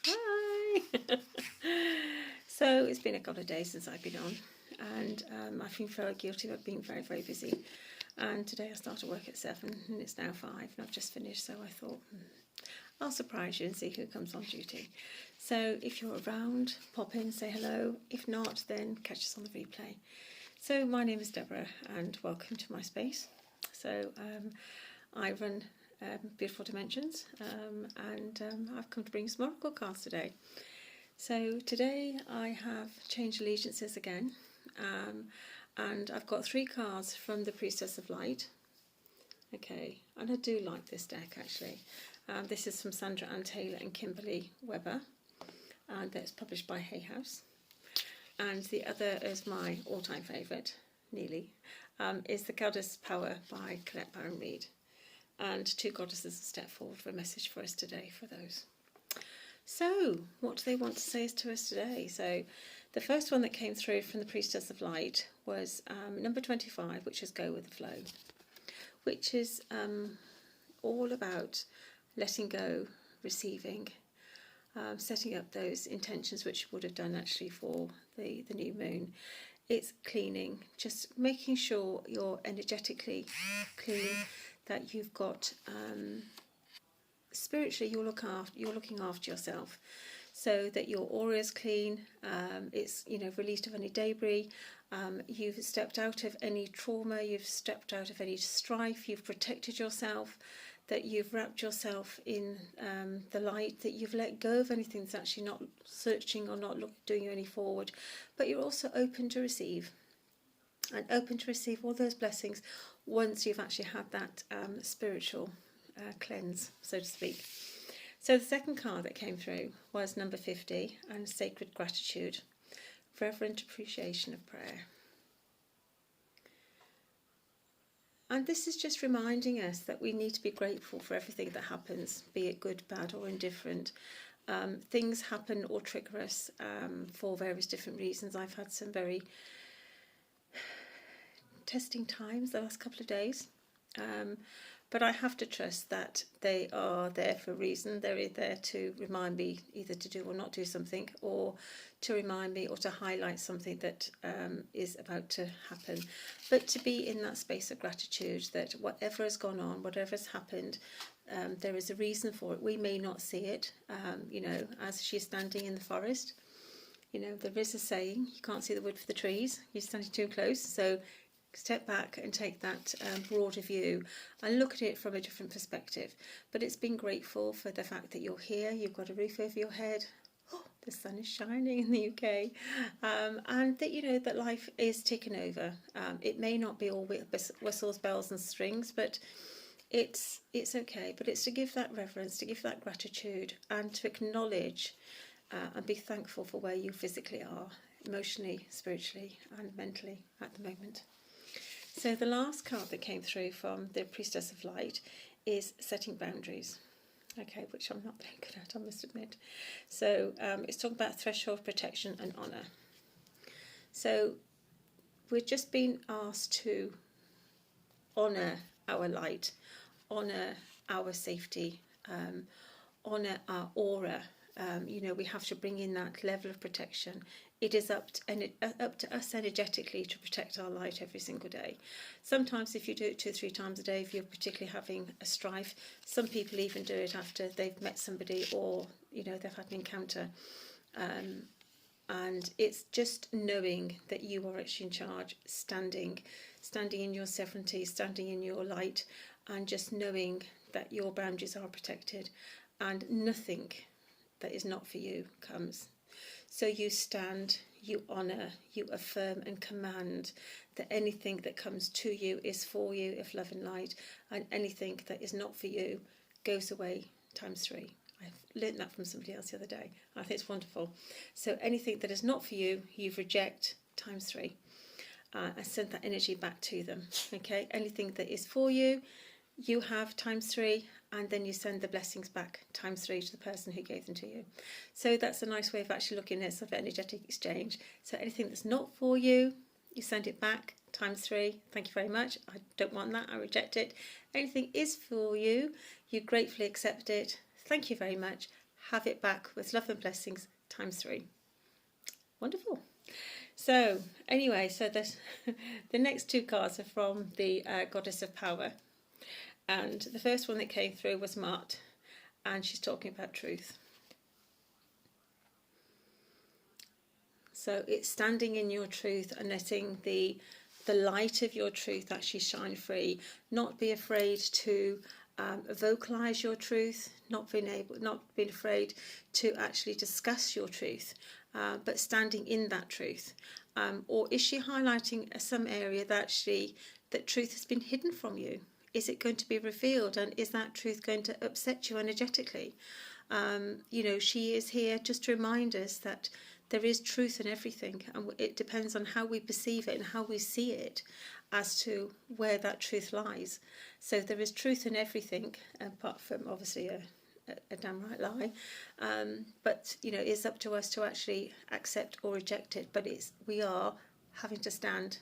Hi! So it's been a couple of days since I've been on, and I feel very guilty about being very, very busy. And today I started work at 7 and it's now 5 and I've just finished, so I thought I'll surprise you and see who comes on duty. So if you're around, pop in, say hello. If not, then catch us on the replay. So my name is Deborah and welcome to my space. So I run Beautiful Dimensions and I've come to bring some Oracle cards today. So today I have changed allegiances again, and I've got 3 cards from the Priestess of Light. Okay, and I do like this deck actually. This is from Sandra and Taylor&Kimberly Weber, and that's published by Hay House. And the other is my all-time favourite, nearly, is The Goddess Power by Collette Baron Reid. And 2 goddesses step forward for a message for us today for those. So, what do they want to say to us today? So, the first one that came through from the Priestess of Light was number 25, which is Go With The Flow, which is all about letting go, receiving, setting up those intentions which you would have done actually for the new moon. It's cleaning, just making sure you're energetically clean, that you've got spiritually you're looking after yourself, so that your aura is clean. It's released of any debris. You've stepped out of any trauma. You've stepped out of any strife. You've protected yourself. That you've wrapped yourself in the light. That you've let go of anything that's actually not searching or not doing you any forward. But you're also open to receive, and open to receive all those blessings once you've actually had that spiritual cleanse, so to speak. So the second card that came through was number 50, and Sacred Gratitude, Reverent Appreciation of Prayer. And this is just reminding us that we need to be grateful for everything that happens, be it good, bad or indifferent. Things happen or trigger us for various different reasons. I've had some very testing times the last couple of days. But I have to trust that they are there for a reason. They're there to remind me either to do or not do something, or to remind me or to highlight something that is about to happen. But to be in that space of gratitude, that whatever has gone on, whatever has happened, there is a reason for it. We may not see it, as she's standing in the forest. There is a saying, you can't see the wood for the trees, you're standing too close. So step back and take that broader view and look at it from a different perspective. But it's being grateful for the fact that you're here, you've got a roof over your head, the sun is shining in the UK, and that that life is taken over. It may not be all whistles, bells and strings, but it's okay. But it's to give that reverence, to give that gratitude, and to acknowledge and be thankful for where you physically are, emotionally, spiritually and mentally at the moment. So the last card that came through from the Priestess of Light is Setting Boundaries, okay, which I'm not very good at, I must admit. So it's talking about threshold, protection and honour. So we're just being asked to honour our light, honour our safety, honour our aura. We have to bring in that level of protection. It is up to us energetically to protect our light every single day. Sometimes if you do it 2 or 3 times a day, if you're particularly having a strife, some people even do it after they've met somebody or they've had an encounter. And it's just knowing that you are actually in charge, standing in your sovereignty, standing in your light, and just knowing that your boundaries are protected and nothing that is not for you comes. So you stand, you honour, you affirm and command that anything that comes to you is for you of love and light, and anything that is not for you goes away times 3. I've learnt that from somebody else the other day. I think it's wonderful. So anything that is not for you, you reject times 3. I send that energy back to them. Okay, anything that is for you, you have times 3, and then you send the blessings back times 3 to the person who gave them to you. So that's a nice way of actually looking at sort of energetic exchange. So anything that's not for you, you send it back times 3. Thank you very much. I don't want that. I reject it. Anything is for you, you gratefully accept it. Thank you very much. have it back with love and blessings times 3. Wonderful. So anyway, so the next 2 cards are from the Goddess of Power, and the first one that came through was Mart, and she's talking about truth. So it's standing in your truth and letting the light of your truth actually shine free. Not be afraid to vocalize your truth. Not being afraid to actually discuss your truth, but standing in that truth. Or is she highlighting some area that truth has been hidden from you? Is it going to be revealed, and is that truth going to upset you energetically? She is here just to remind us that there is truth in everything, and it depends on how we perceive it and how we see it as to where that truth lies. So there is truth in everything, apart from obviously a damn right lie. But it's up to us to actually accept or reject it. But we are having to stand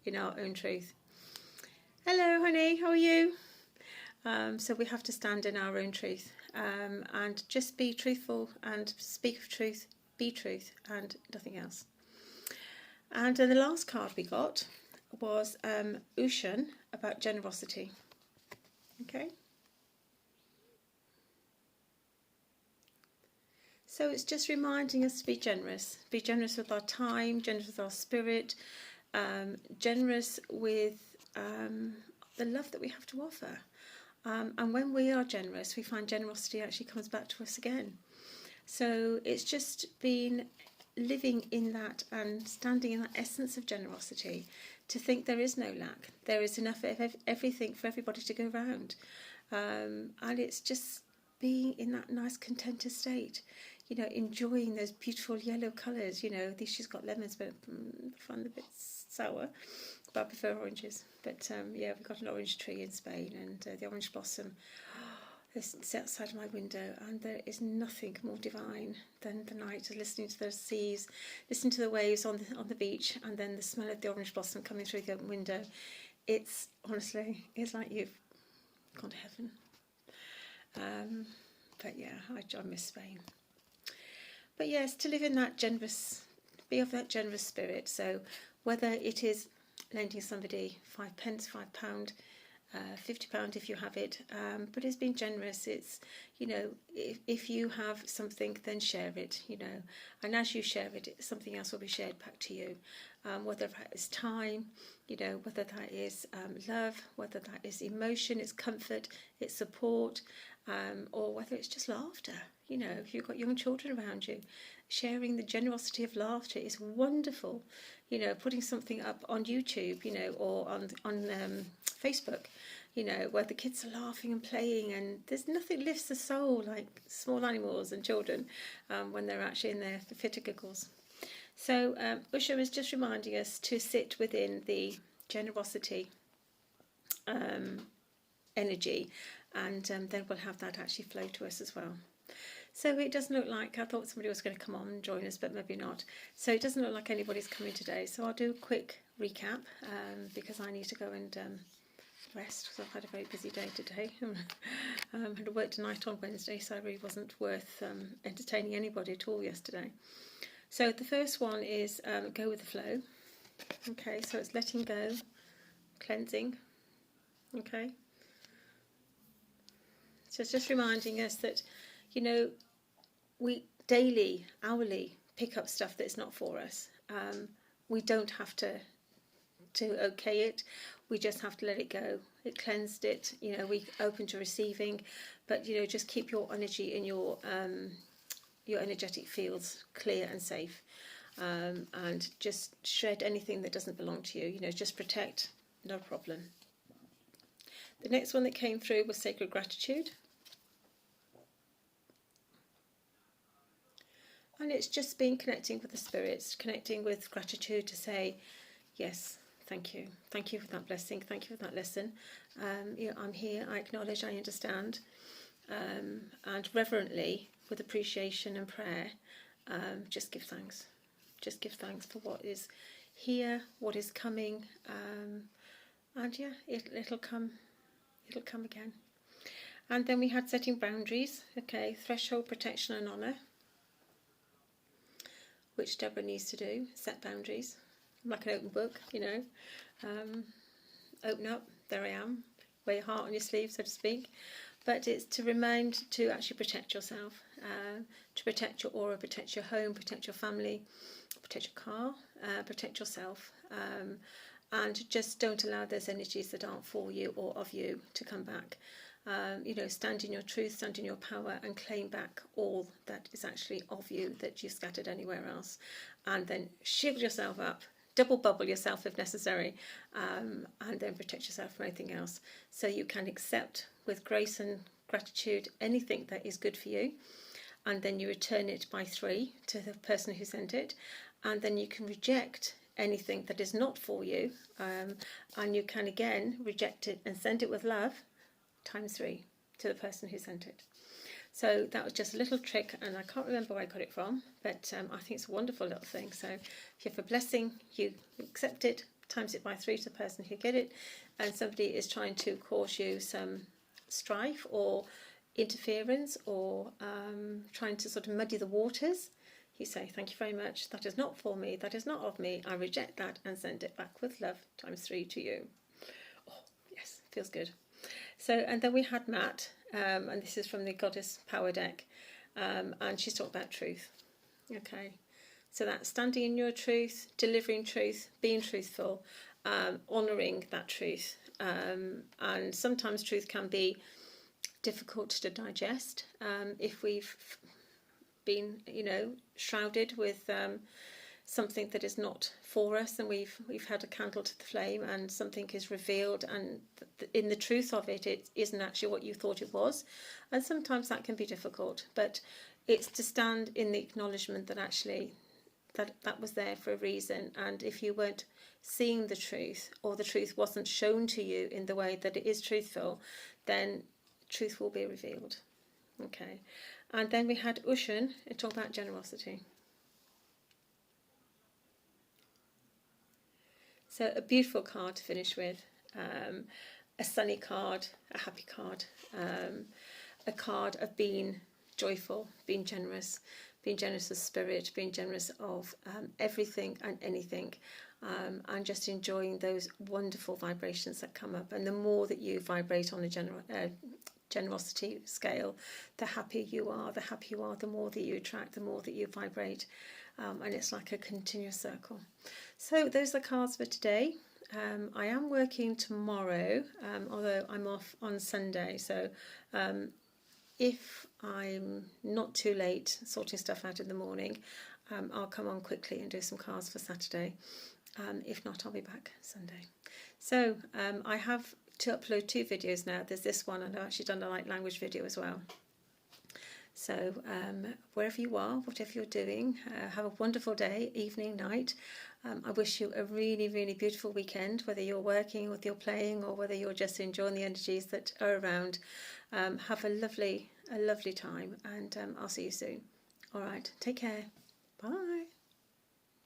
in our own truth. Hello, honey. How are you? So we have to stand in our own truth, and just be truthful and speak of truth. Be truth and nothing else. And then the last card we got was Ushan, about generosity. Okay. So it's just reminding us to be generous. Be generous with our time, generous with our spirit, generous with the love that we have to offer. And when we are generous, we find generosity actually comes back to us again. So it's just been living in that and standing in that essence of generosity, to think there is no lack. There is enough of everything for everybody to go around. And it's just being in that nice contented state, enjoying those beautiful yellow colours. She's got lemons, but I find them a bit sour. But I prefer oranges. But we've got an orange tree in Spain, and the orange blossom is outside of my window, and there is nothing more divine than the night, listening to the seas, listening to the waves on the beach, and then the smell of the orange blossom coming through the open window. It's honestly, it's like you've gone to heaven. But yeah, I miss Spain. But yes, to live in that generous, be of that generous spirit. So whether it is lending somebody £5, £5, £50 if you have it, but it's being generous. It's, if you have something, then share it, and as you share it, something else will be shared back to you, whether that is time, whether that is love, whether that is emotion, it's comfort, it's support, or whether it's just laughter. If you've got young children around you, sharing the generosity of laughter is wonderful. Putting something up on YouTube, or on Facebook, where the kids are laughing and playing, and there's nothing lifts the soul like small animals and children when they're actually in their fit of giggles. So Usha is just reminding us to sit within the generosity energy, and then we'll have that actually flow to us as well. So it doesn't look like, I thought somebody was going to come on and join us, but maybe not. So it doesn't look like anybody's coming today. So I'll do a quick recap because I need to go and rest, because I've had a very busy day today. Had to work tonight on Wednesday, so it really wasn't worth entertaining anybody at all yesterday. So the first one is go with the flow. Okay, so it's letting go, cleansing. Okay. So it's just reminding us that, we daily, hourly pick up stuff that's not for us. We don't have to okay it. We just have to let it go. It cleansed it. We open to receiving, but just keep your energy in your energetic fields clear and safe, and just shred anything that doesn't belong to you. Just protect, no problem. The next one that came through was sacred gratitude. And it's just been connecting with the spirits, connecting with gratitude to say, yes, thank you. Thank you for that blessing. Thank you for that lesson. I'm here. I acknowledge, I understand. And reverently, with appreciation and prayer, just give thanks. Just give thanks for what is here, what is coming. And yeah, it'll come again. And then we had setting boundaries, okay, threshold, protection and honour, which Deborah needs to do, set boundaries. I'm like an open book, you know, open up, there I am, wear your heart on your sleeve, so to speak. But it's to remind to actually protect yourself, to protect your aura, protect your home, protect your family, protect your car, protect yourself, and just don't allow those energies that aren't for you or of you to come back. You know, stand in your truth, stand in your power, and claim back all that is actually of you that you scattered anywhere else. And then shield yourself up, double bubble yourself if necessary, and then protect yourself from anything else. So you can accept with grace and gratitude anything that is good for you, and then you return it by 3 to the person who sent it, and then you can reject anything that is not for you, and you can again reject it and send it with love times 3 to the person who sent it. So that was just a little trick, and I can't remember where I got it from, but I think it's a wonderful little thing. So if you have a blessing, you accept it, times it by 3 to the person who get it, and somebody is trying to cause you some strife or interference or trying to sort of muddy the waters, you say, thank you very much, that is not for me, that is not of me, I reject that and send it back with love times 3 to you. Oh, yes, feels good. So, and then we had Matt, and this is from the Goddess Power deck, and she's talked about truth. Okay, so that's standing in your truth, delivering truth, being truthful, honouring that truth. And sometimes truth can be difficult to digest if we've been, you know, shrouded with something that is not for us, and we've had a candle to the flame and something is revealed, and in the truth of it, it isn't actually what you thought it was, and sometimes that can be difficult. But it's to stand in the acknowledgement that actually that was there for a reason, and if you weren't seeing the truth, or the truth wasn't shown to you in the way that it is truthful, then truth will be revealed. Okay, and then we had Ushan talk about generosity. So a beautiful card to finish with, a sunny card, a happy card, a card of being joyful, being generous of spirit, being generous of everything and anything, and just enjoying those wonderful vibrations that come up. And the more that you vibrate on a generosity scale, the happier you are, the more that you attract, the more that you vibrate. And it's like a continuous circle. So those are the cards for today. I am working tomorrow, although I'm off on Sunday. So if I'm not too late sorting stuff out in the morning, I'll come on quickly and do some cards for Saturday. If not, I'll be back Sunday. So I have to upload 2 videos now. There's this one, and I've actually done a light language video as well. So wherever you are, whatever you're doing, have a wonderful day, evening, night. I wish you a really, really beautiful weekend, whether you're working, or whether you're playing, or whether you're just enjoying the energies that are around. Have a lovely time, and I'll see you soon. All right, take care. Bye.